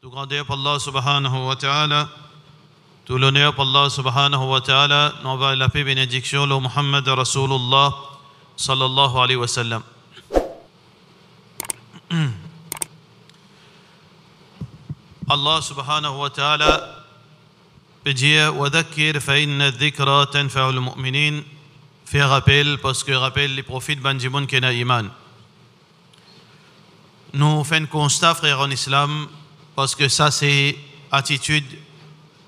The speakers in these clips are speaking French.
Tout grandeur pour Allah subhanahu wa ta'ala, tout l'honneur pour Allah subhanahu wa ta'ala, nous va la paix et bénédiction le Muhammad Rasulullah sallallahu alayhi wa sallam. Allah subhanahu wa ta'ala peut dire وَذَكِّرْ فَإِنَّ الذِّكْرَى تَنْفَعُ الْمُؤْمِنِينَ. Fait rappel parce que rappel les prophètes bandimoun qui n'a iman. Nous faisons un constat, frère en islam, parce que ça c'est attitude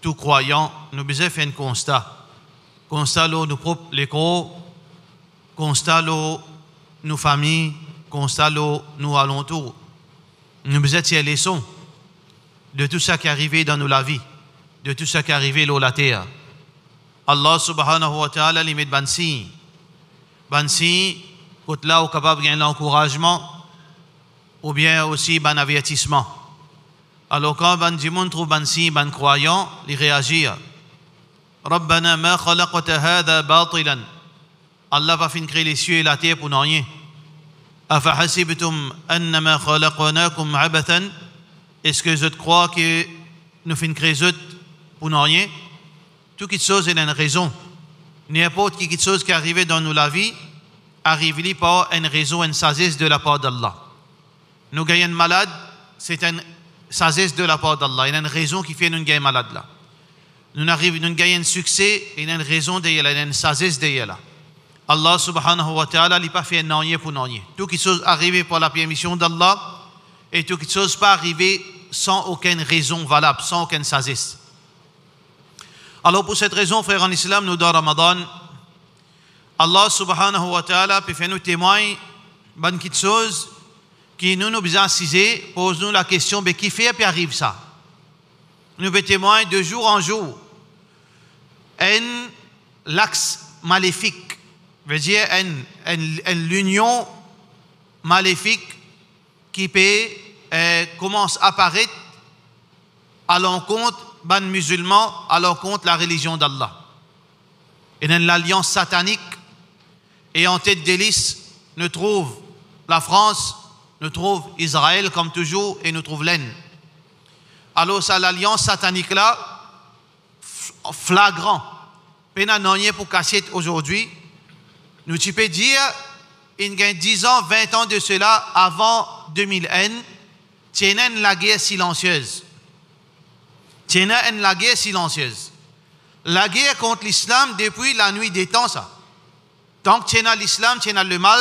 tout croyant. Nous besoin faire un constat. Constat là nous propres les gros, constat là nos familles, constat là nous alentours. Nous besoin tirer les leçons de tout ça qui est arrivé dans la vie, de tout ça qui est arrivé dans la terre. Allah subhanahu wa ta'ala limite bansi quand là au capable de gagner l'encouragement ou bien aussi ban avertissement. Alors quand ban dimoun trouve bansi ban croyant, il réagit. Rabbana ma khalaqta hadha batilan. Allah va fin créer les cieux et la terre pour rien. Afa hasibtum annama khalaqnakum abathan. Est-ce que je crois que nous fin créer pour rien? Tout quelque chose il a une raison. N'importe quelque chose qui est arrivé dans la vie arrive par une raison, une sagesse de la part d'Allah. Nous gagnons malade, c'est une sagesse de la part d'Allah. Il y a une raison qui fait nous gagner malade là. Nous gagnons succès, il y a une raison derrière, il y a une sagesse derrière là. Allah subhanahu wa ta'ala n'a pas fait un rien pour rien. Tout quelque chose arrivé par la permission d'Allah et tout quelque chose pas arrivé sans aucune raison valable, sans aucune sagesse. Alors pour cette raison, frère en islam, nous dans Ramadan, Allah subhanahu wa ta'ala peut faire nous témoigner bonne petite chose qui nous besoin assiser, pose nous la question, mais qui fait et arrive ça? Nous peut témoigner de jour en jour un l'axe maléfique, veut dire l'union maléfique qui peut commence à apparaître à l'encontre ban musulmans à l'encontre la religion d'Allah. Et dans l'alliance satanique et en tête d'hélice, nous trouve la France, nous trouve Israël comme toujours et nous trouve l'Inde. Alors ça l'alliance satanique là, flagrant, pénanonier pour casser aujourd'hui, nous tu peux dire, il y a 10 ans, 20 ans de cela, avant 2001, c'est la guerre silencieuse. C'est la guerre silencieuse. La guerre contre l'islam depuis la nuit des temps, ça. Tant que tu as l'islam, tu as le mal,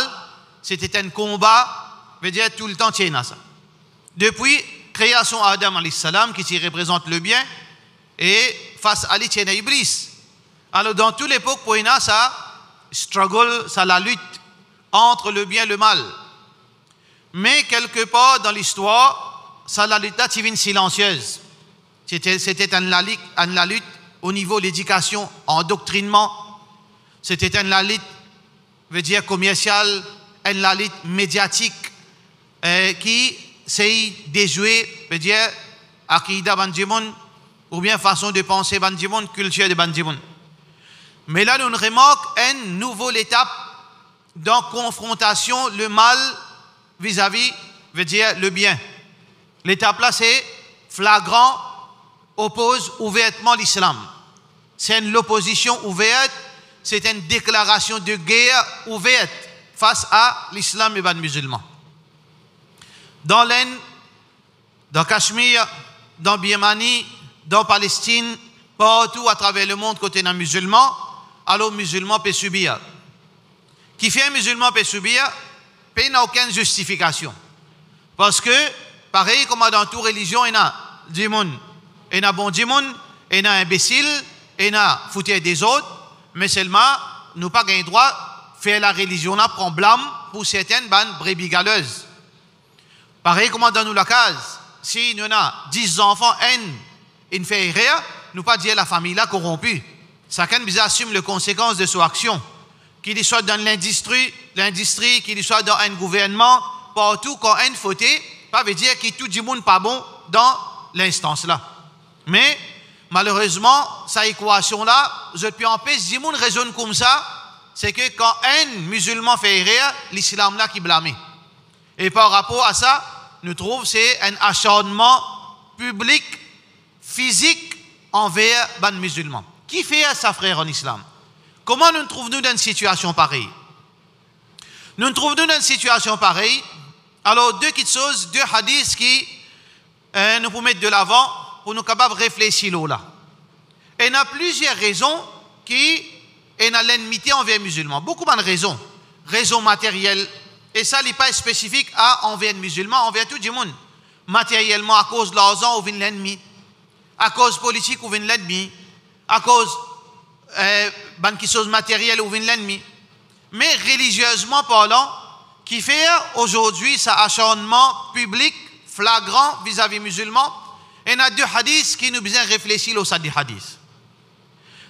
c'était un combat, veut dire tout le temps tu as ça. Depuis création Adam alayhi salam qui représente le bien et face à lui tu as Iblis. Alors dans toute l'époque pour ça struggle, ça la lutte entre le bien et le mal. Mais quelque part dans l'histoire, ça la lutte est silencieuse. C'était la lutte au niveau de l'éducation, endoctrinement. C'était la lutte, veut dire commerciale, la lutte médiatique qui s'est déjouée, veut dire akida bandimoun ou bien façon de penser bandimoun, culture de bandimoun. Mais là, nous remarquons une nouvelle étape dans confrontation le mal vis-à-vis, veut dire le bien. L'étape là, c'est flagrant. Oppose ouvertement l'islam. C'est l'opposition ouverte, c'est une déclaration de guerre ouverte face à l'islam et les musulmans. Dans l'Inde, dans Cachemire, dans Birmanie, dans Palestine, partout à travers le monde côté d'un musulman, alors musulman peut subir. Qui fait un musulman peut subir, il n'a aucune justification. Parce que, pareil comme dans toute religion, il y a du monde. Il y a bon dimoun, il y a imbécile, il y a foutu des autres, mais seulement, nous n'avons pas le droit de faire la religion, là, prendre blâme pour certaines brebis galeuses. Pareil comme dans nous la case, si nous avons 10 enfants, une fait rien, nous pas dire la famille là corrompue. Chacun assume les conséquences de son action. Qu'il soit dans l'industrie, qu'il soit dans un gouvernement, partout quand un fauté, pas veut dire que tout le monde n'est pas bon dans l'instance là. Mais malheureusement, cette équation-là, je peux empêcher, si les gens raisonnent comme ça, c'est que quand un musulman fait erreur, l'islam là qui blâme. Et par rapport à ça, nous trouvons c'est un acharnement public, physique envers les musulmans. Qui fait ça, frère, en islam? Comment nous trouvons-nous dans une situation pareille? Nous trouvons-nous dans une situation pareille. Alors, deux petites choses, deux hadiths qui nous pour mettre de l'avant pour nous capables de réfléchir là. Et il y a plusieurs raisons qui sont l'ennemité envers les musulmans. Beaucoup de raisons. Raisons matérielles. Et ça n'est pas spécifique à envers les musulmans, envers tout le monde. Matériellement, à cause de l'argent, on vient l'ennemi. À cause politique, on vient l'ennemi. À cause de choses matérielles, on vient l'ennemi. Mais religieusement parlant, qui fait aujourd'hui ce acharnement public, flagrant vis-à-vis musulmans, il y a deux hadiths qui nous besoin réfléchir au sein des hadiths.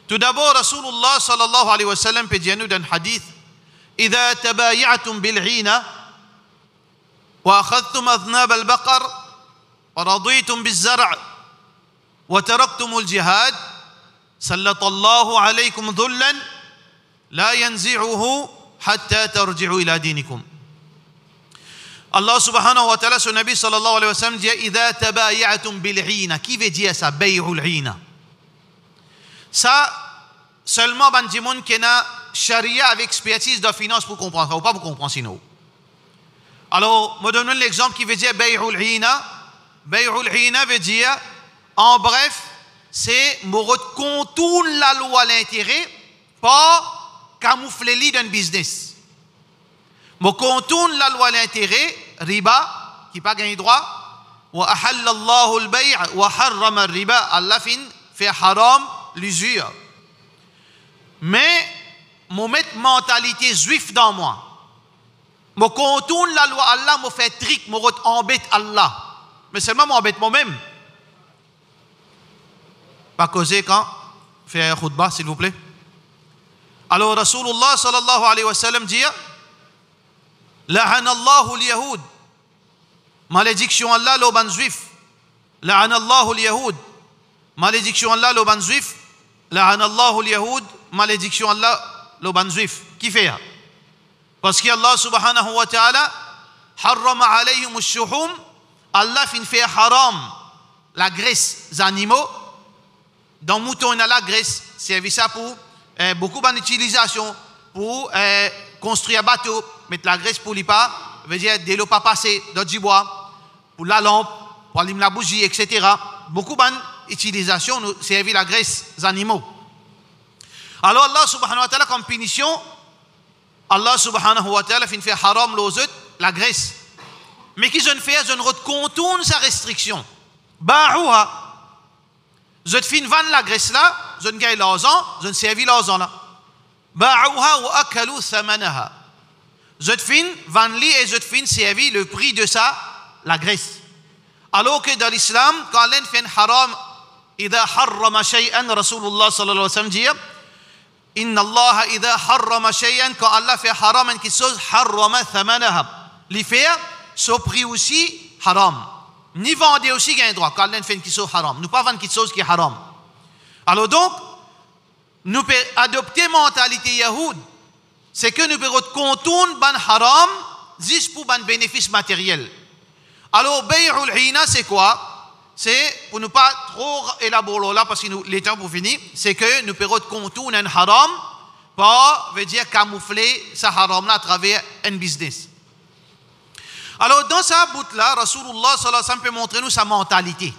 Tout d'abord, Rasulullah sallallahu alayhi wa sallam peut dire nous dans le hadith إذا تبايعتم بالعينة وأخذتم أذناب البقر ورضيتم بالزرع وتركتم الجهاد سلط الله عليكم ذلا لا ينزعه حتى ترجعوا إلى دينكم. Allah subhanahu wa ta'ala, son Nabi sallallahu alayhi wa sallam dit إذا تبايعتم بالعينة. Qui veut dire ça? بيع العينة. Ça, seulement ban di moun qui na charia avec expertise de finance pour comprendre ça, ou pas pour comprendre sinon. Alors, me donne l'exemple qui veut dire bay'ul hina. Bay'ul hina veut dire, en bref, c'est me contourne la loi à l'intérêt pour camoufler li d'un business. Me contourne la loi à l'intérêt, riba, qui pas gagné droit, wa ahalla Allahu al-bay' wa harrama al-riba. Allah fait haram l'usure. Mais, je mets mentalité juif dans moi. Je contourne la loi Allah, je fais trick, je embête Allah. Mais seulement je m'embête moi-même. Pas causer quand? Fais un khutbah, s'il vous plaît. Alors, Rasulullah sallallahu alayhi wa sallam dit La'ana Allahu al-Yahoud. Malédiction Allah, l'oban juif. La'ana Allahu al-Yahoud. Malédiction Allah, l'oban juif. La'ana Allahu al-Yahoud. Malédiction Allah, l'oban juif. Qui fait? Parce qu'Allah subhanahu wa ta'ala harrama alayhim al-shuhum. Allah fait haram la graisse des animaux. Dans le mouton, il y a la graisse. C'est ça pour beaucoup d'utilisation. Pour construire un bateau, mettre la graisse pour l'IPA, veut dire de l'eau pas passer, d'autres du bois, pour la lampe, pour allumer la bougie, etc. Beaucoup d'utilisation nous servir la graisse des animaux. Alors Allah subhanahu wa ta'ala comme punition, Allah subhanahu wa ta'ala fait haram la graisse. Mais qui je ne fais, je ne contourne sa restriction. Ba'ouha. Je te fin vendre la graisse là, je ne gagne l'argent, je ne servis l'argent là. Ba'ouha wa akalu thamanaha. Je te fin vendre et je te fin servi le prix de ça, la graisse. Alors que dans l'islam, quand l'un fait haram, إذا حرم شيئا رسول الله صلى الله عليه وسلم dit إن الله إذا حرم شيئا quand Allah fait haram une chose حرم ثمنها. Les faire ce prix aussi haram. Ni vendre aussi gain droit quand l'un fait une chose haram. Nous pas vendre quelque chose qui est haram. Alors donc nous peut adopter mentalité yahoud. C'est que nous peut contourner ban haram juste pour ban bénéfice matériel. Alors bay'ul hina c'est quoi? C'est, pour ne pas trop élaborer là, parce que les temps pour finir, c'est que nous pouvons contourner un haram pour, veut dire, camoufler ce haram là à travers un business. Alors, dans ce bout-là, Rasulullah sallallahu alayhi wa sallam peut montrer nous sa mentalité.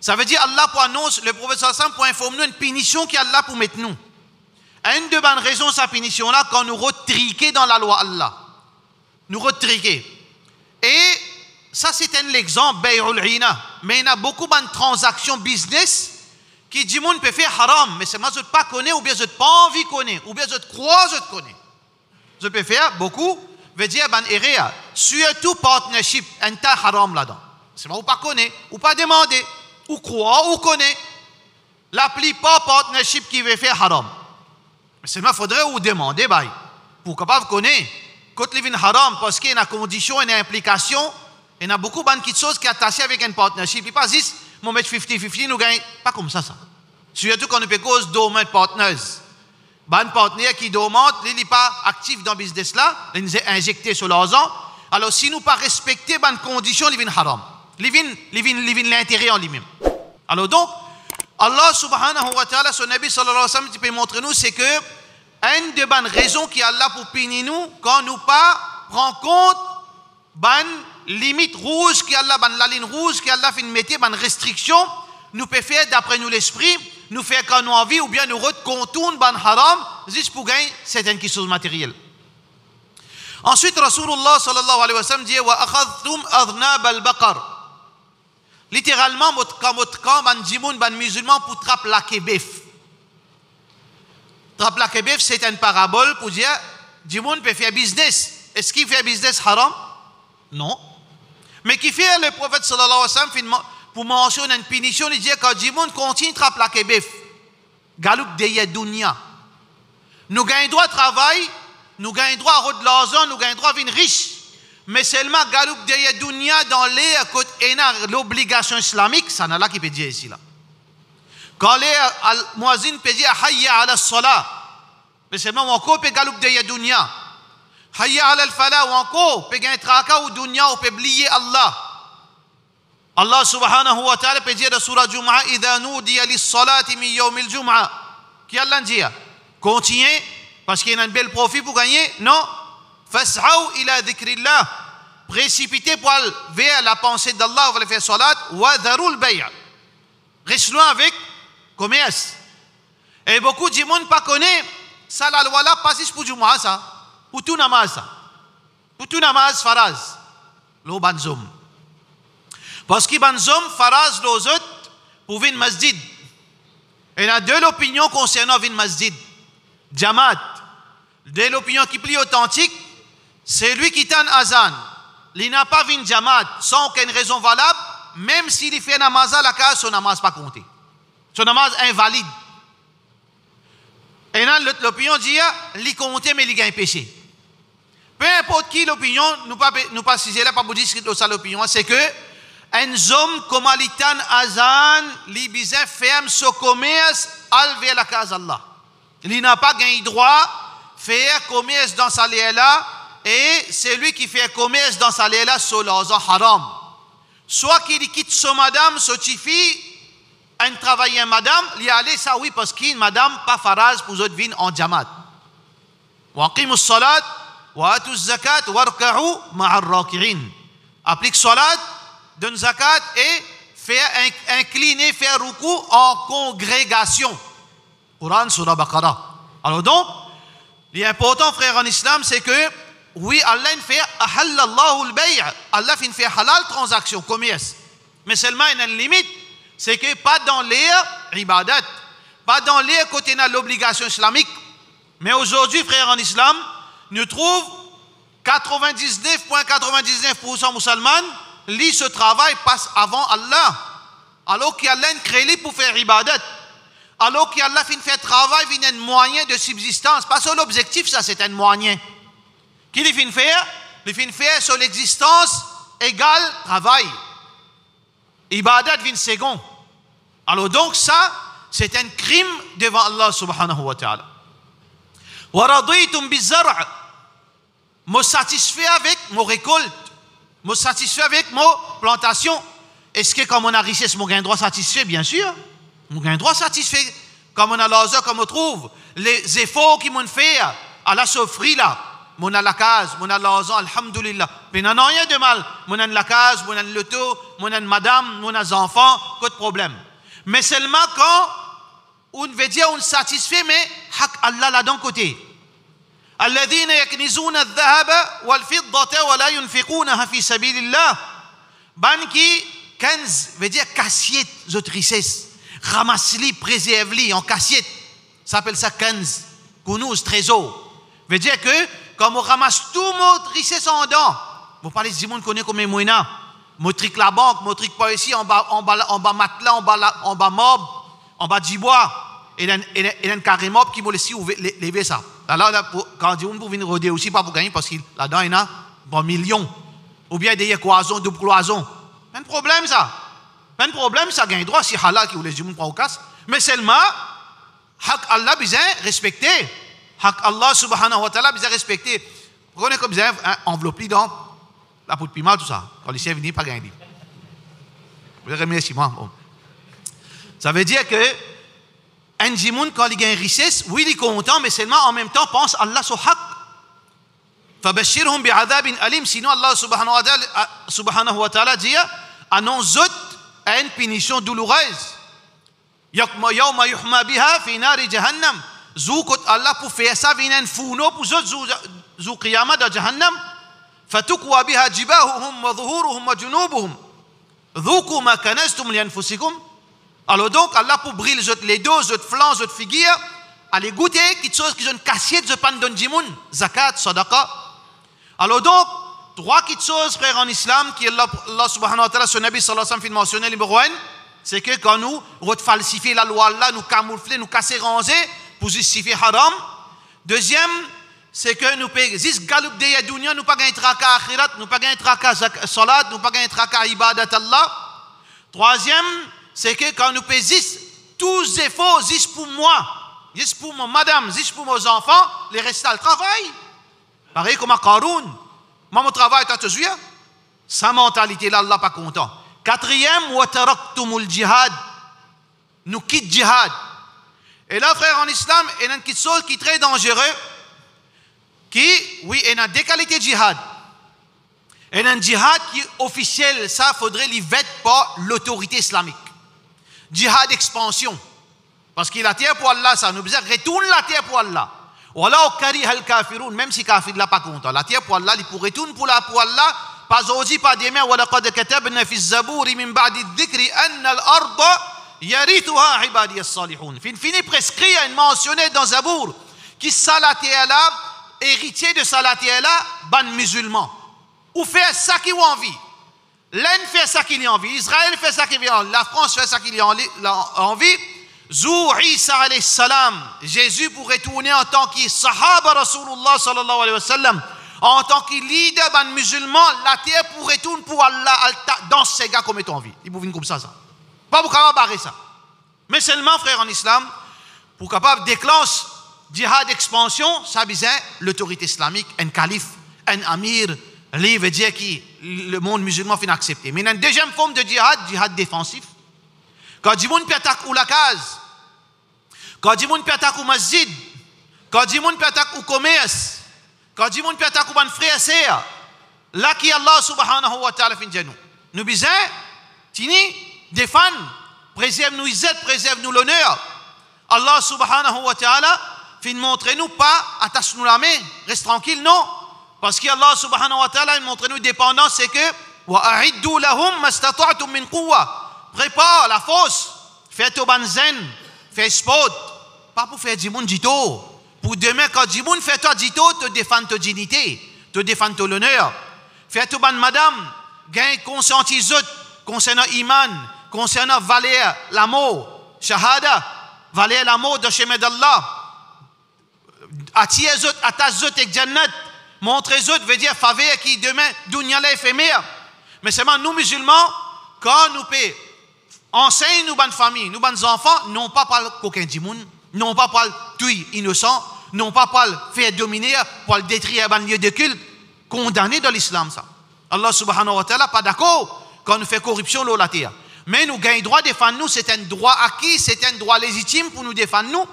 Ça veut dire, Allah pour annoncer, le prophète sallallahu alayhi wa sallam pour informer nous une punition qui est Allah pour mettre nous. Une de bonnes raisons, sa punition là, quand nous retriquons dans la loi Allah. Nous retriquons. Et, ça, c'est un exemple, bay'ul hina. Mais il y a beaucoup de transactions business qui disent qu'on peut faire haram, mais c'est moi je ne pas connais, ou bien je n'ai pas envie de connaître, ou bien je te crois, je te connais. Je peux faire beaucoup, veut dire, ben, erreur. Surtout partnership, un tas haram là-dedans. C'est moi ou pas connaître, ou pas demander, ou croire, ou connaître. La plupart partnership qui veut faire haram. Mais c'est moi, il faudrait ou demander, bye, pour capable connaître. Quand il vient haram, parce qu'il y a une condition, une implication. Il y a beaucoup de choses qui sont attachées avec un partnership. Il n'est pas juste, mon mettre 50-50, nous gagnons. Pas comme ça. Surtout quand nous peut cause dormant partners. Un partenaire qui dormant, il n'est pas actif dans le business là, il nous est injecté sur l'argent. Alors si nous pas respecter les conditions, il vient haram. l'intérêt en lui-même. Alors donc, Allah subhanahu wa ta'ala, son Nabi sallallahu alayhi wa sallam, qui peut montrer nous, c'est que une des bonnes raisons qui est Allah pour punir nous, quand nous pas prend compte bonne limite rouge qui Allah, la ligne rouge qui Allah fait mettre, bonne restriction, nous peut faire d'après nous l'esprit, nous faire quand nous envie ou bien nous contourne ban haram juste pour gagner certaines choses matérielles. Ensuite, Rasulullah sallallahu alayhi wa sallam dit wa akhadhtum adnab al-baqar. Littéralement, quand ban jimoun ban musulman pour trapper la kebef. Trapper la kebef, c'est une parabole pour dire jimoun peut faire business. Est-ce qu'il fait business haram? Non. Mais qui fait le prophète sallallahu alayhi wa sallam pour mentionner une punition, il dit quand jimoun continue trapper la kebef. Galoup de dunya. Nous gagnons droit de travail, nous gagnons droit à de l'argent, nous gagnons droit à vivre riche. Mais seulement galoup de dunya dans les côté l'obligation islamique, ça n'a là qui peut dire ici là. Quand les muazzin peut dire hayya ala salat, mais seulement encore peut galoup de dunya. Hayya ala al-falah ou encore peut gagner traka ou dunya ou peut oublier Allah. Allah subhanahu wa ta'ala peut dire dans surah Jumu'ah idha nudiya lis-salati min yawm al-jum'ah. Qui Allah dit continuez parce qu'il y a un bel profit pour gagner. Non. Fas'aw ila dhikrillah. Précipitez pour aller vers la pensée d'Allah, vous allez faire salat. Wa dharul bay'. Reste loin avec commerce. Et beaucoup de gens ne pas connaissent ça la loi là, pas juste pour Jumu'ah ça. Pour tout namaz ça. Pour tout namaz faraz. Lo banzom. Parce que banzom faraz los autres pour venir masjid. Et il y a deux opinions concernant venir masjid. Jamaat. De l'opinion qui est plus authentique, c'est lui qui t'en azan. Il n'a pas vu jamaat sans aucune raison valable, même s'il fait namaz à la case, son namaz pas compté. Son namaz invalide. Et là, l'opinion dit, il compte, mais il gagne péché. Peu importe qui l'opinion, nous pas ciser là, pas vous dire que ça l'opinion, c'est que un homme comme Alitan Azan, il bizarre ferme son commerce, al vers la case Allah. Il n'a pas gagné droit faire commerce dans sa là et c'est lui qui fait commerce dans sa là sur l'argent haram. Soit qu'il quitte son madame, son tifi, un travailleur madame, il y a allé ça oui parce qu'une madame pas faraz pour autres vins en jamaat. Wa aqimus salat wa atuz zakat warka'u ma'ar raki'in. Applique salat, donne zakat et faire incliner, faire ruku en congrégation. Quran surah Baqarah. Alors donc, ce qui est important, frère en islam, c'est que, oui, Allah fait ahallallahu al-bay'. Allah fait halal transaction, commerce. Mais seulement, il y a une limite. C'est que pas dans les ibadat, pas dans les côtés de l'obligation islamique. Mais aujourd'hui, frère en islam, nous trouvons 99,99% musulmans, ce travail passe avant Allah. Alors qu'Allah crée pour faire ibadat. Alors qu'Allah fait travail, il y a un moyen de subsistance. Pas sur l'objectif, ça c'est un moyen. Qui il fait faire? Il fait faire sur l'existence égale travail. Ibadat vient second. Alors donc ça, c'est un crime devant Allah subhanahu wa ta'ala. Wa raditum bizar'. Me satisfait avec mon récolte. Me satisfait avec mon plantation. Est-ce que comme on a richesse, mon gain droit satisfait? Bien sûr. Mon gain droit satisfait. Comme on a l'argent, comme on trouve. Les efforts qu'ils m'ont fait à la souffrir là. Mon a la case, mon a l'argent, alhamdulillah. Mais non, rien de mal. Mon a la case, mon a le taux, mon a madame, mon a les enfants, pas de problème. Mais seulement quand on veut dire on satisfait, mais hak Allah là d'un côté. الذين يكنزون الذهب والفضة ولا ينفقونها في سبيل الله. Ban qui kanz veut dire cassiette, autres richesses. Ramasse-li, préserve-li en cassiette. Ça s'appelle ça kanz. Kunuz, trésor. Veut dire que quand on ramasse tout notre richesse en dedans, vous parlez si monde connaît comme moyens, mon truc la banque, mon truc pas ici en bas matelas, en bas mob, en bas bois, et un carré mob qui m'a laissé lever ça. Alors là, quand on dit on venir roder aussi pas pour gagner parce que là-dedans il y a bon millions ou bien des cloisons, double cloisons. Pas de problème ça. Pas de problème ça gagne droit si halal qui vous les gens prend au casse, mais seulement hak Allah besoin respecter. Hak Allah subhanahu wa ta'ala besoin respecter. Vous connaissez comme besoin enveloppé dans la poudre piment tout ça. Quand les chefs viennent pas gagner. Merci, moi. Bon. Ça veut dire que un jimoun, quand il a une richesse, oui, il est content, mais seulement en même temps, pense Allah sur haq. فَبَشِّرْهُمْ بِعَذَابٍ أَلِيمٍ. Sinon, Allah subhanahu wa ta'ala dit, annonce à une punition douloureuse. يَوْمَ يُحْمَى بِهَا فِي نَارِ جَهَنَّمْ. Zoukot Allah pour faire ça, vient un founo pour zou qiyamah de Jahannam. فَتُقْوَى بِهَا جِبَاهُهُمْ وَظُهُورُهُمْ وَجُنُوبُهُمْ ذُوقُوا مَا كَنَزْتُمْ لِأَنفُسِكُمْ. Alors donc, Allah pour briller les dos, les flancs, les figures, allez goûter quelque chose qui sont cassées de pan don jimoun, zakat, sadaqa. Alors donc, trois petites choses, frères en islam, qui Allah subhanahu wa ta'ala, son Nabi sallallahu alayhi wa sallam, fait mentionner numéro 1, c'est que quand nous falsifions la loi Allah, nous camoufler, nous casser ranger pour justifier haram. Deuxième, c'est que nous payons 10 galoup de yadunia, nous pas gagner traka akhirat, nous pas gagner traka salat, nous pas gagner traka ibadat Allah. Troisième, c'est que quand nous payons 10, tous les efforts, 10 pour moi, 10 pour mon madame, 10 pour mes enfants, les restes le travail. Pareil comme à Qaroun. Moi, mon travail, tu as te joué. Sa mentalité, là, Allah pas content. Quatrième, wa taraktumul jihad. Nous quittons jihad. Et là, frère, en islam, il y a une petite chose qui est très dangereuse. Qui, oui, il y a des qualités de jihad. Il y a un jihad qui est officiel. Ça, il faudrait l'y vêter par l'autorité islamique. Jihad expansion. Parce qu'il a la terre pour Allah, ça nous dit retourne la terre pour Allah. Voilà au kariha al-kafirun, même si kafir ne l'a pas content. La terre pour Allah, il pourrait retourner pour Allah, pas aujourd'hui, pas demain. Wa laqad katabna fi az-zaburi min ba'di adh-dhikri anna al-arda yarithuha ibadiy as-salihun. Fini prescrit, il mentionné dans Zabour, qui ça la terre là, héritier de ça la terre là, ban musulman. Ou fait ça qui a envie. L'Inde fait ça qu'il a envie, Israël fait ça qu'il a envie, la France fait ça qu'il a envie. Zou Isa alayhi salam, Jésus pour retourner en tant que sahaba Rasulullah sallallahu alayhi wa sallam, en tant que leader ban musulman, la terre pour retourner pour Allah dans ces gars comme étant envie. Il vous vient comme ça. Pas pour capable barrer ça. Mais seulement, frère en islam, pour capable déclencher djihad expansion, ça besoin l'autorité islamique, un calife, un amir, lui veut dire que le monde musulman finit accepter. Mais il y a une deuxième forme de djihad défensif. Quand du monde peut attaquer ou la case, quand du monde peut attaquer ou masjid, quand du monde peut attaquer ou commerce, quand du monde peut attaquer ou ban frère et sœur, là qui Allah subhanahu wa ta'ala fin nous. Nous besoin, tini, défendre, préserve nous izzet, préserve nous l'honneur. Allah subhanahu wa ta'ala fin montrer nous pas, attache nous la main, reste tranquille, non. Parce qu'Allah subhanahu wa ta'ala montre nous dépendance, c'est que wa a'iddu lahum mastata'tum min quwwa. Prépare la fosse, fais ton banzen, fais sport, pas pour faire du monde dito. Pour demain, quand du monde fait toi dito, te défendre ta dignité, te défendre ton honneur. Fais ton ban madame, gagne conscience concernant iman, concernant valer l'amour, shahada, valer l'amour de chemin d'Allah. Attire les autres, attache les autres avec Jannat, montre les autres, veut dire faveur qui demain, dunya là éphémère. Mais seulement nous musulmans, quand nous payons, enseigne nous bonnes familles, nous bonnes enfants, non pas par le coquin du monde, non pas par le tuer innocent, non pas par le faire dominer, par le détruire un lieu de culte, condamné dans l'islam ça. Allah subhanahu wa ta'ala pas d'accord quand nous fait corruption dans la terre. Mais nous gagnons droit de défendre nous, c'est un droit acquis, c'est un droit légitime pour nous défendre nous.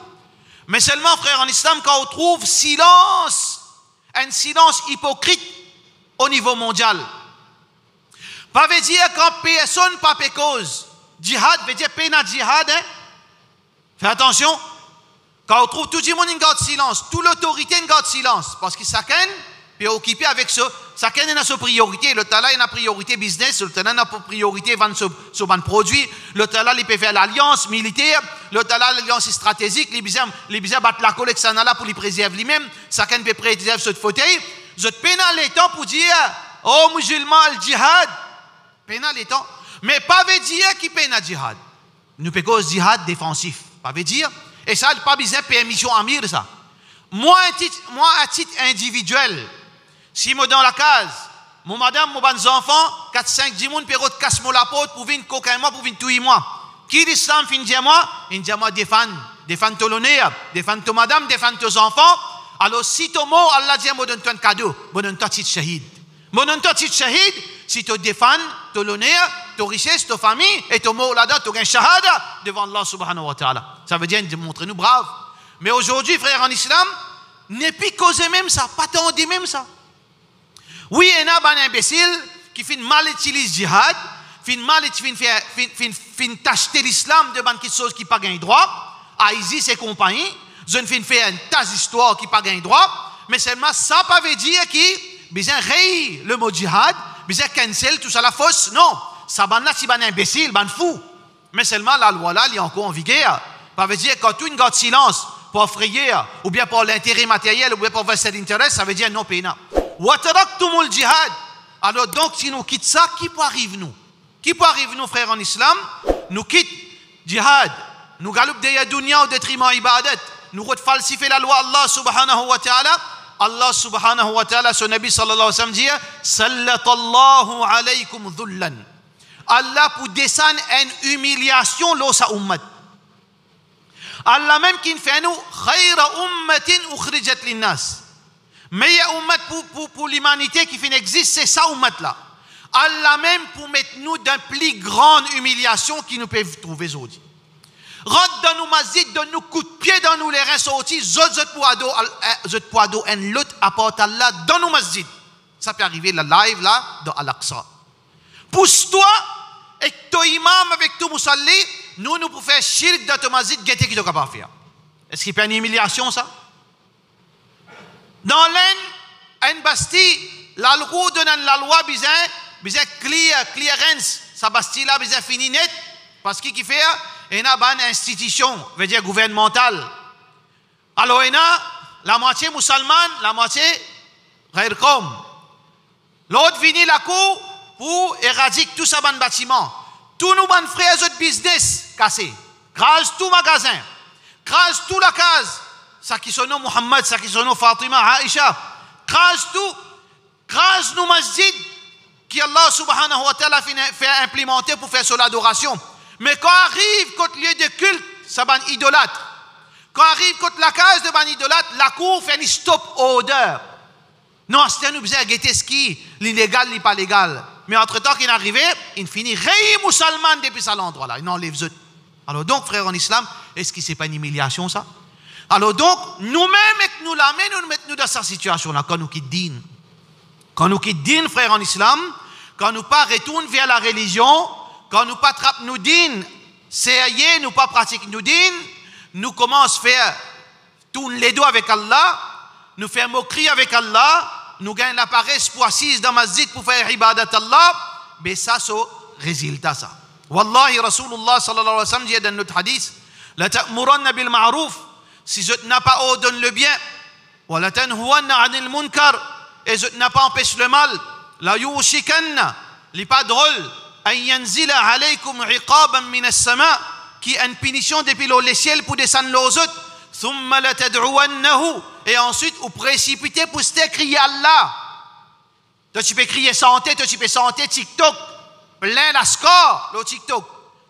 Mais seulement, frère, en islam, quand on trouve silence, un silence hypocrite au niveau mondial. Pas veut dire quand personne pas cause. Djihad veut dire pena djihad. Hein? Fais attention. Quand on trouve tout le monde garde silence, toute l'autorité garde silence. Parce que chacun peut occuper avec ce. Chacun a sa priorité. Le talent a priorité business, le talent a priorité vendre son produit. Le talent il peut faire l'alliance militaire. Le talent l'alliance stratégique. Les bizarres battent la collection là pour les préserver lui-même. Chacun peut préserver ce fauteuil. Vous êtes pénal les temps pour dire oh musulman le djihad. Pénal les temps. Mais pas veut dire qui peine à djihad. Nous payons djihad défensif. Pas veut dire. Et ça, pas besoin de permission amir ça. Moi, à titre individuel, si moi dans la case, mon madame, mon bons enfants, 4-5, 10 moun, perrot casse moi la porte pour venir coquin moi, pour venir tuer moi. Qui l'islam fin dire moi? Il dit moi défendre ton honneur, défendre ton madame, défendre tes enfants. Alors si ton mot, Allah dit moi donne-toi un cadeau, moi donne-toi titre shahid. Moi donne-toi titre shahid, si tu défends ton honneur, ta richesse, ta famille et ta maulada, ta shahada devant Allah subhanahu wa ta'ala. Ça veut dire montrer nous braves. Mais aujourd'hui, frère en islam, n'est plus causé même ça, pas tant dit même ça. Oui, il y a un imbécile qui fait mal utiliser jihad, fin t'acheter l'islam de quelque chose qui n'a pas gagné droit, à ISIS et compagnie, je ne fais une tas d'histoire qui n'a pas gagné droit, mais seulement ça ne veut dire qu'il besoin rayer le mot jihad, besoin cancel tout ça la fausse. Non, ça ban là si ban imbécile, ban fou. Mais seulement la loi là, elle est encore en vigueur. Ça veut dire quand tout une garde silence pour effrayer, ou bien pour l'intérêt matériel, ou bien pour verser l'intérêt, ça veut dire non payna. Wa taraktumul jihad. Alors donc si nous quittons ça, qui peut arriver nous? Qui peut arriver nous, frères en islam? Nous quittons jihad, nous galopons derrière dunya au détriment ibadat, nous falsifions la loi Allah subhanahu wa ta'ala. Allah subhanahu wa ta'ala, son Nabi sallallahu alayhi wa sallam dit Sallatallahu alaykum dhullan. Allah pour descendre une humiliation l'eau sa ummat. Allah même qui fait nous khayra ummatin ukhrijat linnas. Meilleure ummat pour l'humanité qui existe, c'est ça ummat là. Allah même pour mettre nous dans plus grande humiliation qui nous peut trouver aujourd'hui. Rentre dans nos masjid, donne-nous coup de pied dans nous les reins sortis, zot poido en l'autre apporte Allah dans nos masjid. Ça peut arriver le live là dans Al-Aqsa. Pousse-toi et ton imam avec ton musalli, nous pouvons faire shirk dans ton masjid, qu'est-ce qu'il est capable de faire? Est-ce qu'il peut y avoir une humiliation ça? Dans l'un, bastille, la loi donne la loi, bizarre, clearance, sa bastille là, bizarre fini net, parce qu'il fait il y a une institution, veut dire gouvernementale. Alors il y a la moitié musulmane, la moitié ghairkom. L'autre finit la cour pour éradiquer tout ça dans le bâtiment. Tous nos bons frères de business cassés. Crase tout magasin. Crase tout la case. Ça qui son nom Muhammad, ça qui son nom Fatima, Aisha. Crase tout. Crase nos masjid qui Allah subhanahu wa ta'ala fait implémenter pour faire sur l'adoration. Mais quand arrive contre lieu de culte, ça ban idolâtre. Quand arrive contre la case de ban idolâtre, la cour fait une stop order. Non, c'est un objet à guetter ce qui, l'illégal, n'est pas légal. Mais entre-temps qu'il est arrivé, il finit ré musulman depuis cet endroit-là. Il enlève zut. Alors donc, frère en islam, est-ce que ce n'est pas une humiliation ça? Alors donc, nous-mêmes, nous l'amènons, nous mettons dans cette situation-là, quand nous quittons din. Quand nous quittons din, frère en islam, quand nous pas retournons vers la religion, quand nous pas trappe nous din, c'est nous pas pratique nous din, nous commençons à faire tourner les doigts avec Allah, nous faire moquerie avec Allah, nous gagnons la paresse pour assise dans masjid pour faire ibadat Allah, mais ça c'est résultat ça. Wallahi Rasulullah sallallahu alayhi wa sallam dit dans notre hadith, la ta'muranna bil ma'ruf, si je n'ai pas ordonné le bien, wa la tanhuwanna 'anil munkar, et je n'ai pas empêché le mal, la yushikanna, li pas drôle. Yanzila alaykum iqaban min as-sama, qui a une punition depuis le ciel pour descendre aux autres. Thumma la tad'uwannahu, et ensuite vous précipitez pour se crier Allah. Toi tu peux crier santé, toi tu peux santé TikTok, plein la score le TikTok.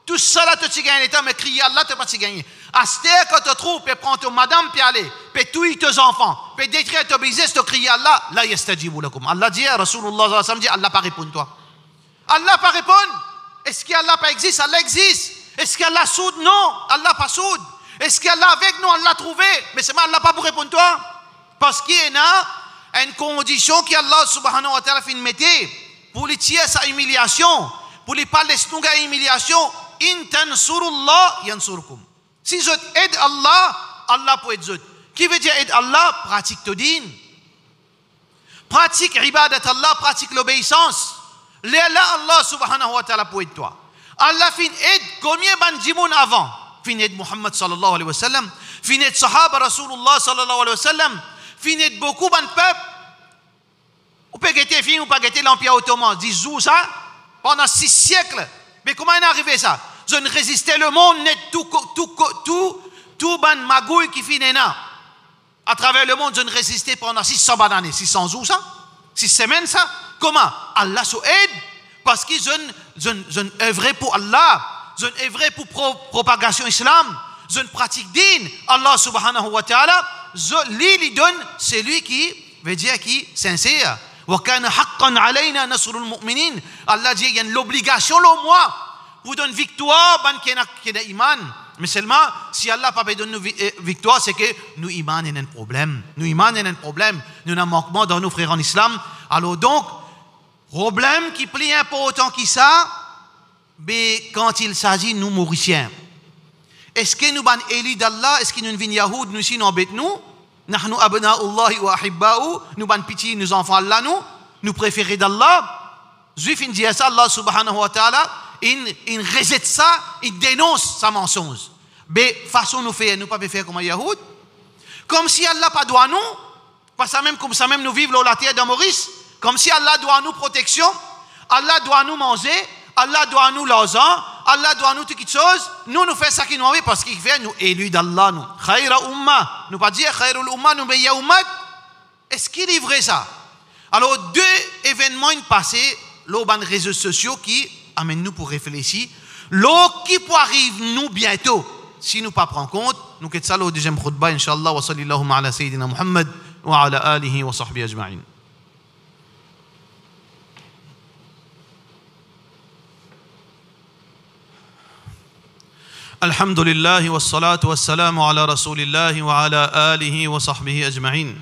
Tout ça là tu gagnes les temps, mais crier Allah tu pas gagner. Aster quand tu trouves, peut prendre ton madame puis aller, peut tuer tes enfants, peut détruire ton business, tu crier Allah, la yastajibu lakum. Allah dit Rasulullah sallallahu alayhi wa sallam dit Allah pas répond toi. Allah pas répondre. Est-ce qu'Allah pas existe? Allah existe. Est-ce qu'Allah soude? Non, Allah pas soude. Est-ce qu'Allah avec nous? Allah trouvé. Mais c'est Allah pas pour répondre toi. Parce qu'il y a une condition qu'Allah subhanahu wa ta'ala fait mettre pour les tirer sa humiliation, pour les pas laisser nous gagner humiliation. In tansurullah yansurkum. Si vous aidez Allah, Allah peut aider. Qui veut dire aide Allah? Pratique ton din. Pratique ibadat Allah, pratique l'obéissance. Là, Allah subhanahu wa ta'ala pour aider toi. Allah fin aide combien bandimoun avant? Fin aide Muhammad sallallahu alayhi wa sallam. Fin aide sahaba Rasulullah sallallahu alayhi wa sallam. Fin aide beaucoup de peuple. Ou peut guetter fin ou pas guetter l'Empire ottoman. Disons ça pendant 6 siècles. Mais comment est arrivé ça? Je ne résistais le monde net tout ban magouille qui finit là. À travers le monde, je ne résistais pendant 600 années. 600 jours ça? 6 semaines ça? Comment? Allah s'aide parce que je œuvrais pour Allah, je œuvrais pour propagation islam, je pratique din. Allah subhanahu wa ta'ala, lui donne celui qui veut dire qui sincère. وَكَانَ حَقًّا عَلَيْنَا نَصْرُ الْمُؤْمِنِينَ. Allah dit, il y a l'obligation, là, moi, pour donner victoire, qui est iman. Mais seulement, si Allah n'a pas donné nous victoire, c'est que nous, iman, il y a un problème. Nous, iman, il y a un problème. Nous avons un manquement dans nos frères en islam. Alors donc, problème qui plie important qui ça, mais quand il s'agit de nous, Mauriciens, est-ce que nous sommes élus d'Allah? Est-ce que nous sommes Yahoud? Nous, si nous embêtons nous? Nahnu abna'ullahi wa ahibba'u, nous ban pitié nos enfants Allah nous préférés d'Allah. Juif il dit ça, Allah subhanahu wa ta'ala il rejette ça, il dénonce sa mensonge. Mais façon nous faire, nous pas faire comme les Yahoud, comme si Allah pas doit nous, pas ça même comme ça même nous vivons la terre de Maurice, comme si Allah doit nous protection, Allah doit nous manger, Allah doit nous l'argent, Allah doit nous toutes choses. Nous faisons ça qui nous envie parce qu'il fait nous élus d'Allah. Nous, khayra umma. Nous pas dire khayrul umma, nous meilleur ummat. Est-ce qu'il est vrai ça? Alors, deux événements passés, les réseaux sociaux qui amènent nous pour réfléchir. L'eau qui peut arriver nous bientôt, si nous ne pas prendre compte, nous quittons ça le deuxième khutbah, Inch'Allah, wa sallallahu ala sayyidina Muhammad wa ala alihi wa sahbihi ajma'in. الحمد لله والصلاة والسلام على رسول الله وعلى آله وصحبه أجمعين.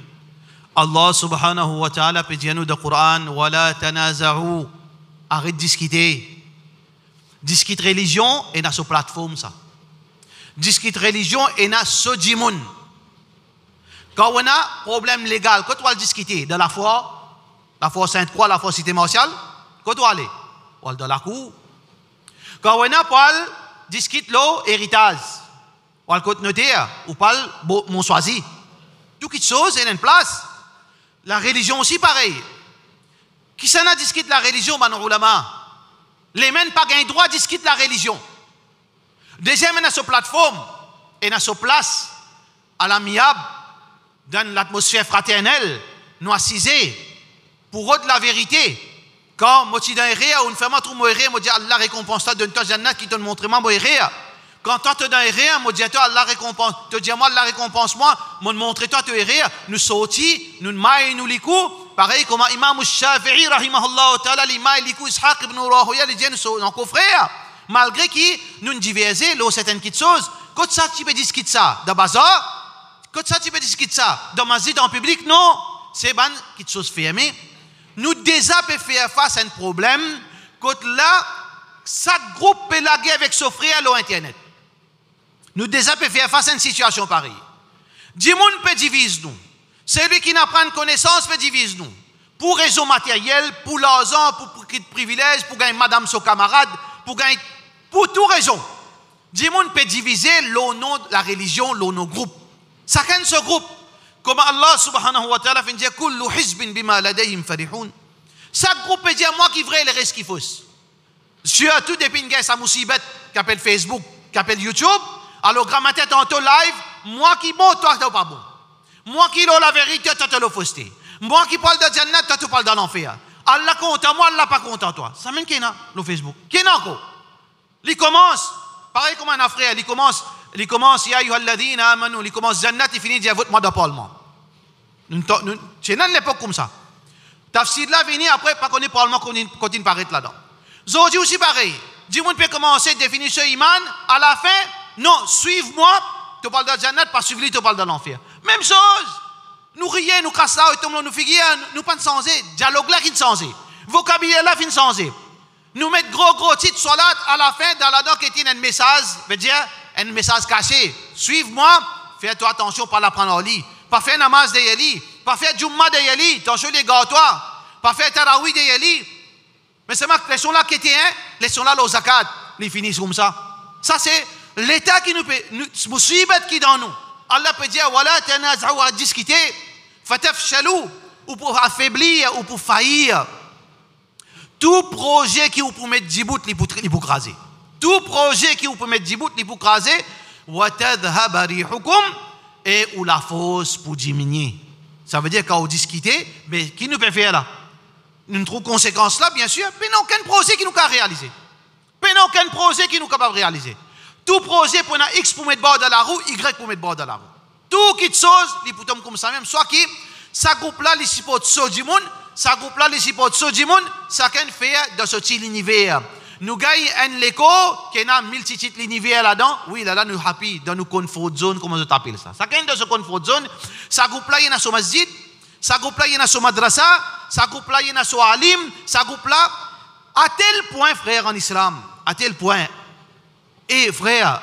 الله سبحانه وتعالى peut dire nous dans le Coran ولا تنازعوا, arrête de discuter. Discute religion et na sur plateforme ça. Discute religion et na sur dimoun. Quand on a problème légal, quand on va discuter de la foi Sainte-Croix, la foi Cité Martiale, quand on va aller, on va dans la cour. Quand on a parle discute l'eau héritage. On va le noter, ou parle mon choisi. Toutes les choses, il y a une place. La religion aussi, pareil. Qui s'en a discuté la religion, ben, ulama. Les mêmes pas gain droit discutent la religion. Deuxième, on a sur plateforme, et on a sur place, à l'amiable, dans l'atmosphère fraternelle, nous assiser, pour eux de la vérité. Quand moi tu donnes rien ou une femme trop moi rien, moi dis Allah récompense toi, donne-toi jannat qui te montre moi rien. Quand toi te donnes rien, moi dis toi Allah récompense, te dis moi Allah récompense moi montre toi te rien. Nous sortis, nous maï nous likou, pareil comme Imam Shafi'i rahimahullah ta'ala l'imam likou Ishaq ibn Rahoya les gens sont encore frères. Malgré qui nous diverser là certaines petites choses, quand ça tu peux discuter ça dans bazar, quand ça tu peux discuter ça dans masjid en public non, c'est ban petites choses fermées. Nous déjà peut faire face à un problème quand là chaque groupe peut laguer avec son frère à l'internet. Nous déjà peut faire face à une situation pareille. Dimoun peut diviser nous. Celui qui n'a pas de connaissance peut diviser nous. Pour raison matérielle, pour l'argent, pour privilège, pour gagner madame son camarade, pour toute raison. Dimoun peut diviser le nom de la religion, le nom groupe. Chacun de ce groupe. Comme Allah subhanahu wa ta'ala fait dire kullu hizbin bima ladayhim farihun. Chaque groupe peut dire moi qui vrai le reste qui fausse. Surtout depuis une guerre sa musibet qui appelle Facebook, qui appelle YouTube. Alors grammaire tantôt live, moi qui bon toi t'es pas bon. Moi qui l'ai la vérité toi t'es le fausseté. Moi qui parle de Jannat toi tu parles de l'enfer. Allah content moi Allah pas content toi. Ça même qui n'a le Facebook. Qui n'a encore. Il commence pareil comme un frère, il commence ya ayyuhalladhina amanu, il commence Jannat, il finit dire vote-moi dans le parlement. C'est dans l'époque comme ça. Tafsir là vient après pas connaît parlement continue paraître là-dedans. Aujourd'hui aussi pareil. Dis-moi peut commencer définition iman à la fin non, suive-moi, tu parles de Jannat, pas suivre lui, tu parles de l'enfer. Même chose. Nous rions, nous cassons, nous figuons, nous pas de changer. Dialogue là qui ne change. Vocabulaire là qui ne change. Nous mettons gros titre salat à la fin dans la dent qui est un message, veut dire un message caché. Suive-moi, fais-toi attention par la prendre en lit. Pas faire namaz de yali, pas faire Jumma de yali, attention les gars toi, pas faire Tarawi de yali. Mais c'est marqué, les sont là qui étaient, les sont là, les zakat, les finissent comme ça. Ça c'est l'état qui nous fait, musibat qui dans nous. Allah peut dire, voilà, tanaza'u à discuter, fatafshalou, ou pour affaiblir, ou pour faillir. Tout projet qui vous peut mettre djibout, il peut craser. Tout projet qui vous peut mettre djibout, il peut craser. Wa tadhhab rihukum, et ou la force pour diminuer. Ça veut dire quand vous discutez, mais qui nous peut faire là? Nous trouvons conséquences là, bien sûr, mais non, aucun projet qui nous peut réaliser. Mais non, aucun projet qui nous capable de réaliser. Tout projet pour un X pour mettre bord dans la roue, Y pour mettre bord dans la roue. Tout qui chose, il peut tomber comme ça même. Soit qui, ça groupe là, il supporte ce du monde, ça groupe là les supports so du monde, ça qu'un fait dans ce petit univers. Nous gagnons un l'écho qui a multitude l'univers là-dedans. Oui, là nous happy dans nos comfort zone, comment je t'appelle ça. Ça qu'un dans ce comfort zone, ça groupe là il y a son masjid, ça groupe là il y a son madrasa, ça groupe là il y a son alim, ça groupe là à tel point frère en islam, à tel point. Et frère,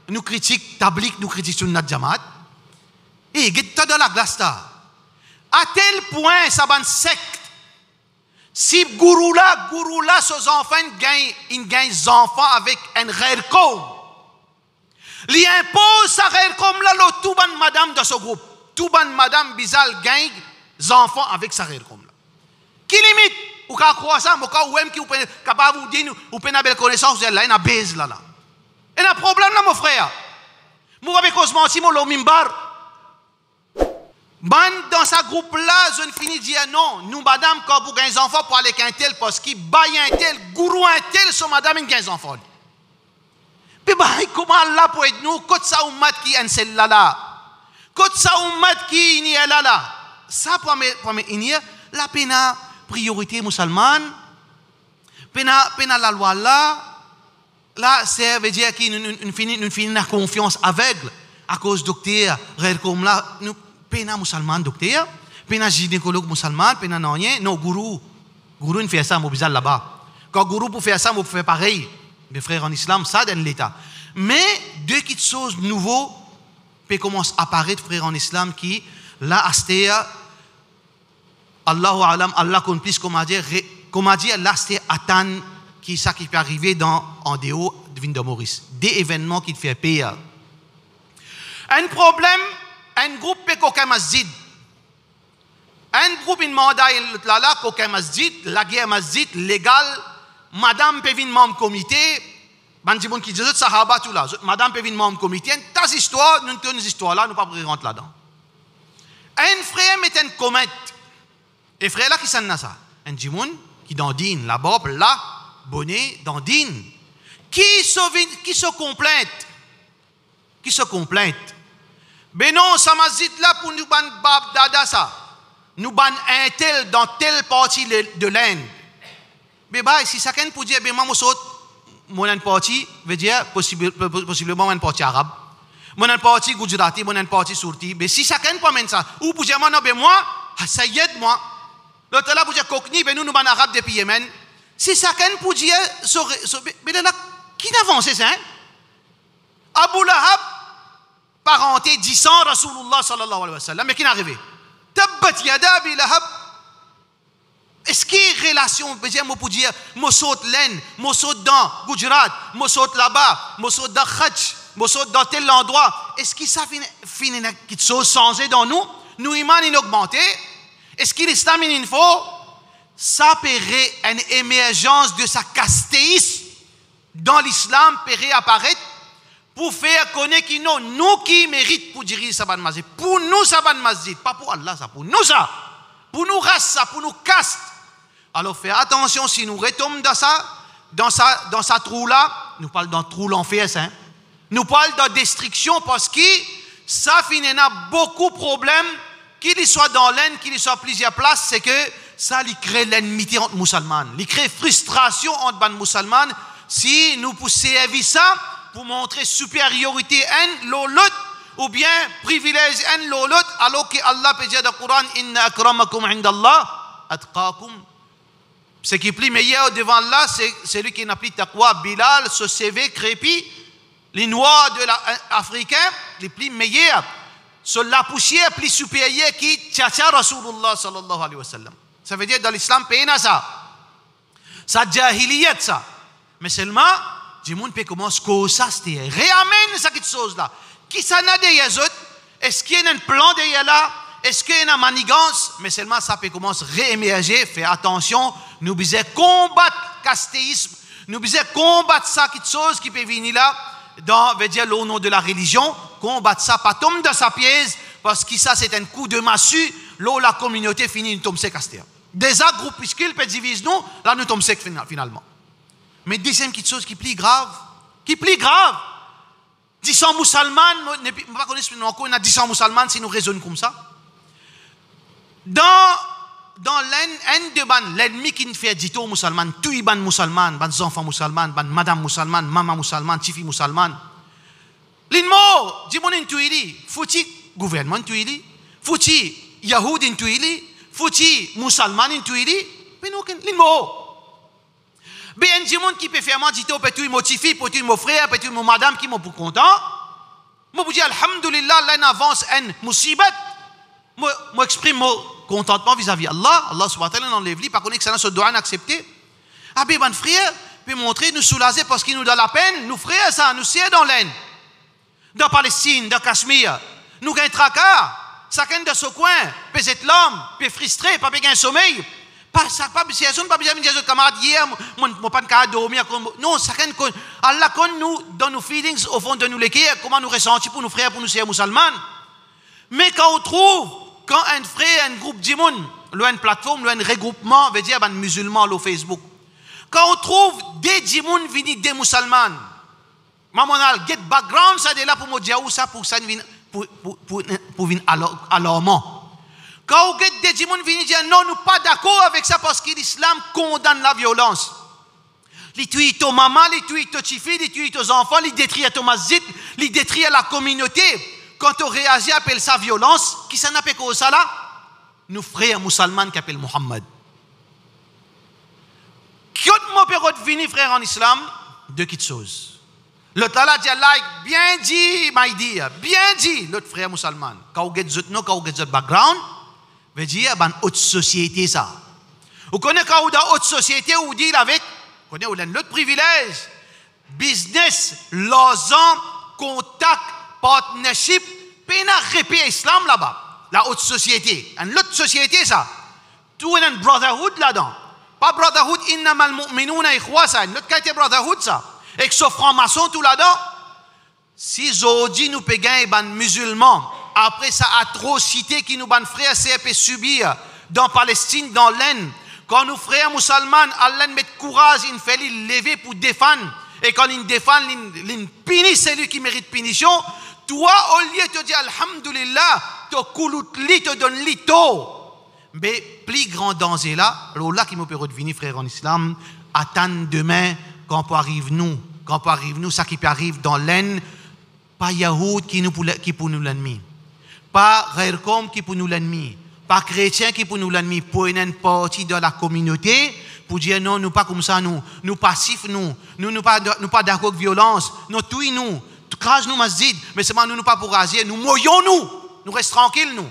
nous critiquons tablik, nous critiquons notre jamaat. Et get dans la glace là. À tel point ça ban secte. Si gourou là, ses enfants gagnent des enfants avec un rare com. Li impose sa rare com là, le tout ban madame dans ce groupe. Tout ban madame Bizal gagne des enfants avec sa rare com là. Qui limite? Ou ka croire ça, ou ka ouem qui ou capable vous dire ou peut belle connaissance là, il a baise là là. Il y a un problème là mon frère. Moi avec Osman Simon lo mimbar. Dans ce groupe-là, je ne finis de dire non. Nous, madame, quand vous avez des enfants, pour aller avec un tel, parce qu'il baille un tel, gourou un tel, sur madame, il a des enfants. Puis, comment Allah pour être nous, quand ça, ummat qui est celle-là, là. Quand ça, ummat qui est là, là. Ça, pour me la pena priorité musulmane, pena la loi là, là, ça veut dire qu'il nous finit la confiance aveugle à cause docteur, comme là, nous, pena musulman docteur, pena gynécologue musulman, pena non gourou ne fait ça, bizarre là-bas. Quand gourou pour faire ça, vous faire pareil. Mes frères en islam, ça donne l'état. Mais deux petites choses nouveaux peut commencer à apparaître, frères en islam, qui là astéa Allahu alam, Allah connaît plus comment dire là c'était atan qui ça qui peut arriver en déo de Vin de Maurice. Des événements qui te fait payer. Un problème. Un groupe peut qu'aucun masjid. Un groupe in manda là qu'aucun masjid, la guerre masjid légal, madame peut venir membre comité, bandibon qui dit sahaba tout là, madame peut venir membre comité, tas histoire, nous tenons histoire là, nous pas rentrer là-dedans. Un frère met un comète. Et frère là qui s'en a ça, un djimoun qui dandine la bob là, bonnet dandine, qui se complainte. Mais non, ça m'a dit là pour nous ban bab dada ça. Nous ban un tel dans telle partie de l'Inde. Mais si ça qu'un pour dire, moi, mon partie, veut dire possiblement une partie arabe. Mon partie Gujarati, mon partie Surti. Mais si ça qu'un pour mener ça, ou pour dire, moi, ça y est, moi. L'autre là pour dire, Kokni, nous ban arabe depuis Yémen. Si ça qu'un pour dire, mais là, qui n'avance ça, hein? Abu Lahab, parenté 10 ans Rasulullah sallallahu alayhi wa sallam, mais qui n'est arrivé? Tabbat yada Abi Lahab. Est-ce qu'il y a une relation, moi pour dire, moi saute laine, moi saute dans Gujarat, moi saute là-bas, moi saute dans Khatch, moi saute dans tel endroit. Est-ce que ça finit quelque chose changé dans nous? Nous iman in augmenté. Est-ce que l'islam in info? Ça paierait une émergence de sa castéisme dans l'islam, paierait apparaître pour faire connaître qui nous qui méritent pour diriger Saban Masjid. Pour nous, Saban Masjid. Pas pour Allah, ça. Pour nous, ça. Pour nous, race, ça. Pour nous, caste. Alors, faites attention, si nous retombons dans sa trou là, nous parlons d'un trou l'enfer, hein. Nous parlons de destruction parce que ça finit à beaucoup de problèmes, qu'il soit dans l'Inde, qu'il soit à plusieurs places, c'est que ça, il crée l'ennemité entre musulmans. Il crée frustration entre les musulmans. Si nous poussons ça, pour montrer supériorité en l'autre ou bien privilège en l'autre, alors que Allah peut dire dans le Coran inna akramakum indallah atqakum. Ce qui est plus meilleur devant Allah, c'est celui qui n'a plus taqwa. Bilal, ce CV crépi, les noirs de l'Africain, les plus meilleurs, sur la poussière plus supérieure qui tchacha Rasulullah sallallahu alayhi wa sallam. Ça veut dire dans l'islam, payna ça. Ça jahiliyat ça. Mais seulement, du monde peut commencer à ça, c'est réamène ça quelque chose là. Qui ça n'a derrière eux? Est-ce qu'il y a un plan derrière là? Est-ce qu'il y a une manigance? Mais seulement ça peut commencer à réémerger. Fais attention, nous devons combattre le castéisme. Nous devons combattre ça quelque chose qui peut venir là, veut dire au nom de la religion. Combattre ça, pas tomber dans sa pièce, parce que ça c'est un coup de massue. Là, la communauté finit, nous tombe sec castéa. Des groupuscules peuvent diviser nous, là nous tombons sec finalement. Mais deuxième petite chose qui est plus grave, 10 musulmans, je ne sais pas si nous a 10 musulmans si nous raisonnons comme ça. Dans dans l'ennemi qui nous fait dire aux musulmans, tous les musulmans, les enfants musulmans, les madame musulmane, maman musulmane, chifi musulmane. L'inmo, dis-moi intuili, fouti gouvernement intuili, fouti Yahoud intuili, fouti musulman intuili, mais nous, l'inmo. Bien, dis-moi qui peut faire dire aux petits motifs, petits mon frère, petits mon madame qui m'ont pour content. Moi, je dis, alhamdulillah, là, on avance un musibat. Moi, exprime mon contentement vis-à-vis Allah. Allah, subhanahu wa ta'ala, n'enlève lui, par contre, que ça ne doit accepter. Ah, ben, frère, peut montrer, nous soulager parce qu'il nous donne la peine. Nous, frères, ça, nous sied dans l'aine. Dans Palestine, dans Cachemire. Nous, gagnons tracas. Chacun de ce coin, peut être l'homme, peut frustré, pas gagner un sommeil. Pas besoin de dire camarades hier, moi pas de dormir. Non, chacun, Allah connaît nous, dans nos feelings, au fond de nous les cœurs, comment nous ressentons pour nos frères, pour nous sœurs musulmans. Mais quand on trouve, quand un frère, un groupe d'imouns, une plateforme, un regroupement, veut dire un musulman au Facebook, quand on trouve des d'imouns venus des musulmans, maman get background, ça est là pour me dire où ça, pour ça, pour venir alarmant. Quand on get des gens qui viennent dire non, nous ne sommes pas d'accord avec ça parce que l'islam condamne la violence. Les tuent aux mamans, les tuent aux chifis, les tuent aux enfants, les détruisent aux masjid, les détruisent la communauté. Quand on réagit, appelle ça violence. Qui s'en appelle quoi ça là? Nous frères musulmans qui appellent Muhammad. Quand mon père est venu frère en islam, deux petites choses. L'autre là dit bien dit, bien dit, l'autre frère musulman. Quand on get zut, quand on get zut background, veut dire ban haute société ça. Vous connaissez quand on dans haute société où dit avec, vous connaissez l'autre privilège, business, l'argent, contact, partnership, pena répé islam là-bas, la haute société, une autre société ça. Tout un brotherhood là-dedans. Pas brotherhood innamal mu'minuna ikhwa ça, l'autre qualité brotherhood ça. Et que ce franc-maçon tout là-dedans, si aujourd'hui nous payons les musulmans, après sa atrocité qui nous ban frères CRP subir dans Palestine, dans l'Inde, quand nous frères musulmans, Allah met courage, il fait les lever pour défendre, et quand il défend, il punit celui qui mérite punition, toi, au lieu de te dire alhamdulillah, te kouloutli, te donne l'ito. Mais plus grand danger là, là qui me peut revenir frère en islam, attendre demain, quand peut arrive nous, ça qui peut arrive dans l'Inde, pas Yahoud qui pour nous l'ennemi, pas Ghairkom qui pour nous l'ennemi, pas chrétien qui pour nous l'ennemi, pour une partie de la communauté, pour dire non, nous pas comme ça, nous passifs, nous pas d'accord avec violence, nous tuons nous, crase nous masjid, mais seulement nous pas pour raser, nous moyons nous restons tranquilles nous.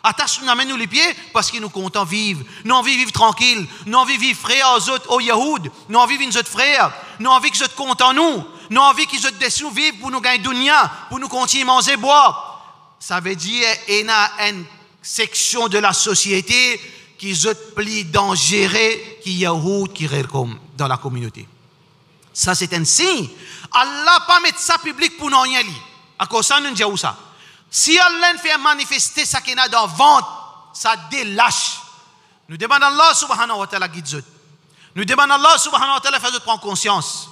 Attache nous amène nous les pieds parce qu'ils nous comptent vivre. Nous envie vivre tranquille. Nous envie vivre frères aux autres, aux Yahoud. Nous envie vivre autres frères. Nous envie qu'ils soient contents nous. Nous envie qu'ils soient déçus vivre pour nous gagner dunya, pour nous continuer à manger boire. Ça veut dire qu'il y a une section de la société qui se plie dangereux qui Yahoud qui comme dans la communauté. Ça c'est un signe. Allah pas mettre ça public pour nous rien lire. À cause ça nous disons ça. Si Allah fait manifester ça qu'il y a dans le ventre, ça délâche. Nous demandons Allah subhanahu wa ta'ala guide. Nous demandons Allah subhanahu wa ta'ala fait prendre conscience.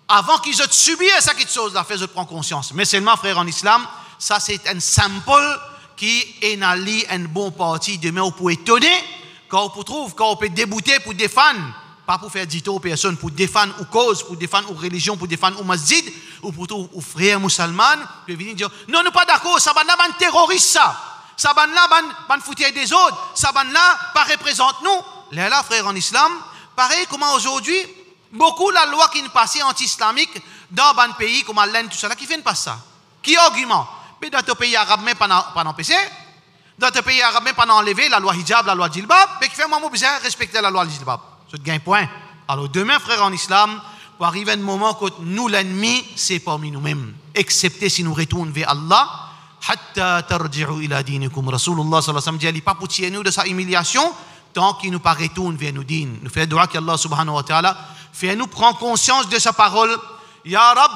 Avant qu'ils aient subi ça quelque chose, là fait prendre conscience. Mais seulement frère en islam, ça c'est un sample qui est une bonne partie de mais on peut étonner quand on trouve, quand on peut débouter pour défendre. Pas pour faire dito aux personnes, pour défendre aux causes, pour défendre aux religions, pour défendre aux masjid, ou pour aux frères musulmans, puis venir dire, non, nous pas d'accord, ça va là, ban terroriste ça va là, ban foutir des autres, ça va là, pas représente nous. Là, frères en islam, pareil, comment aujourd'hui, beaucoup la loi qui est passée anti-islamique dans un pays comme l'Inde, tout ça, là, qui fait pas ça. Qui argument? Mais dans ton pays arabe, même pas empêché, dans ton pays arabe, même pas enlevé la loi hijab, la loi djilbab, mais qui fait moi besoin de respecter la loi djilbab. C'est gain point. Alors demain, frères en islam, pour arriver un moment où nous, l'ennemi, c'est parmi nous-mêmes. Excepté si nous retournons vers Allah. Hatta tarji'u ila dinikum. Rasulullah sallallahu alayhi wa sallam dit, il n'est pas pour tirer nous de sa humiliation tant qu'il nous pas retourne vers nous dînes. Nous faisons dua qu'Allah subhanahu wa ta'ala fait nous prendre conscience de sa parole. Ya Rab,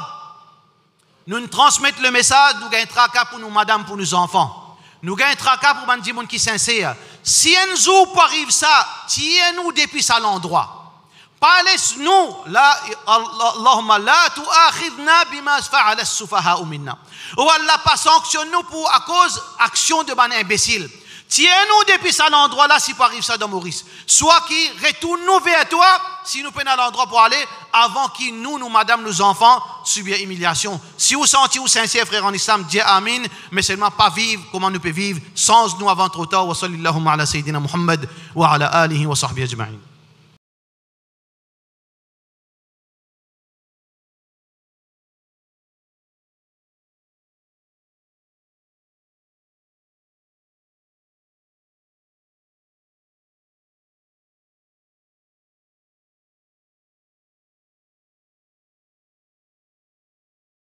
nous transmettons le message, nous gagnons tracas pour nous, madame, pour nos enfants. Nous gagnons tracas pour les gens qui sont sincères. Si un jour arrive ça, tiens-nous depuis ça l'endroit. Pas laisse-nous, Allahumma la tu'akhidna bima fa'ala as-sufaha'u minna. Ou Allah pas sanctionne nous pour à cause action de ban imbécile. Tiens-nous depuis cet endroit-là si pas arrive ça dans Maurice. Soit qui retourne-nous vers toi si nous prenons l'endroit pour aller avant que nous, madame, nos enfants, subir humiliation. Si vous sentez vous sincère, frère en islam, dis amin, mais seulement pas vivre comment nous pouvons vivre sans nous avant trop tard. Wa sallallahu ala sayyidina Muhammad wa ala alihi wa sahbihi ajma'in.